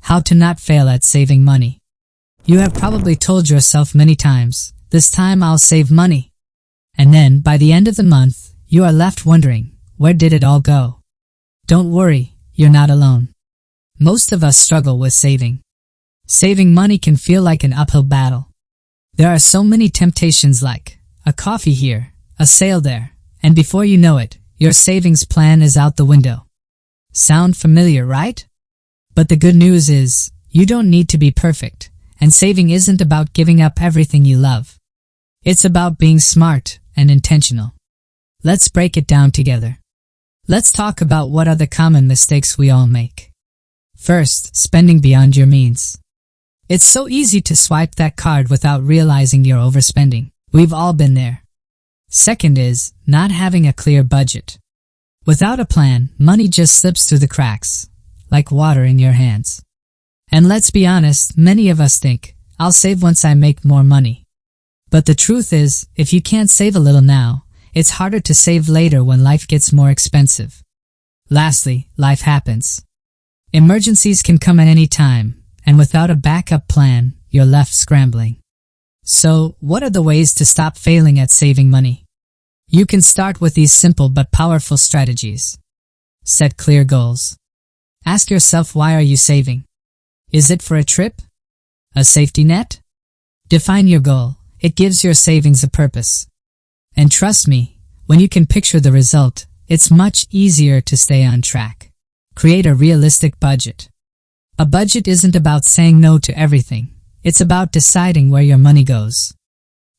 How to not fail at saving money. You have probably told yourself many times, this time I'll save money. And then, by the end of the month, you are left wondering, where did it all go? Don't worry, you're not alone. Most of us struggle with saving. Saving money can feel like an uphill battle. There are so many temptations like a coffee here, a sale there, and before you know it, your savings plan is out the window. Sound familiar, right? But the good news is, you don't need to be perfect, and saving isn't about giving up everything you love. It's about being smart and intentional. Let's break it down together. Let's talk about what are the common mistakes we all make. First, spending beyond your means. It's so easy to swipe that card without realizing you're overspending. We've all been there. Second is, not having a clear budget. Without a plan, money just slips through the cracks, like water in your hands. And let's be honest, many of us think, I'll save once I make more money. But the truth is, if you can't save a little now, it's harder to save later when life gets more expensive. Lastly, life happens. Emergencies can come at any time, and without a backup plan, you're left scrambling. So, what are the ways to stop failing at saving money? You can start with these simple but powerful strategies. Set clear goals. Ask yourself, why are you saving? Is it for a trip? A safety net? Define your goal. It gives your savings a purpose. And trust me, when you can picture the result, it's much easier to stay on track. Create a realistic budget. A budget isn't about saying no to everything. It's about deciding where your money goes.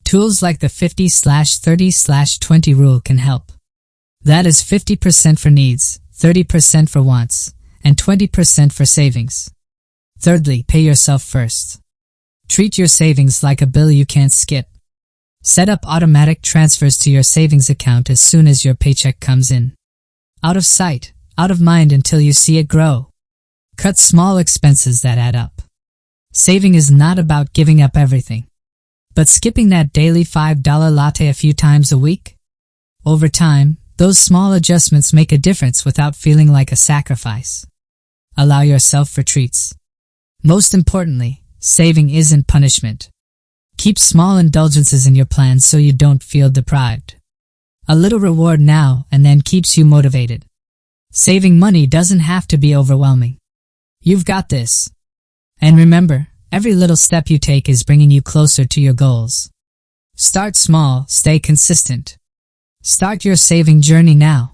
Tools like the 50/30/20 rule can help. That is 50% for needs, 30% for wants, and 20% for savings. Thirdly, pay yourself first. Treat your savings like a bill you can't skip. Set up automatic transfers to your savings account as soon as your paycheck comes in. Out of sight, out of mind until you see it grow. Cut small expenses that add up. Saving is not about giving up everything, but skipping that daily $5 latte a few times a week. Over time, those small adjustments make a difference without feeling like a sacrifice. Allow yourself for treats. Most importantly, saving isn't punishment. Keep small indulgences in your plans so you don't feel deprived. A little reward now and then keeps you motivated. Saving money doesn't have to be overwhelming. You've got this. And remember, every little step you take is bringing you closer to your goals. Start small, stay consistent. Start your saving journey now.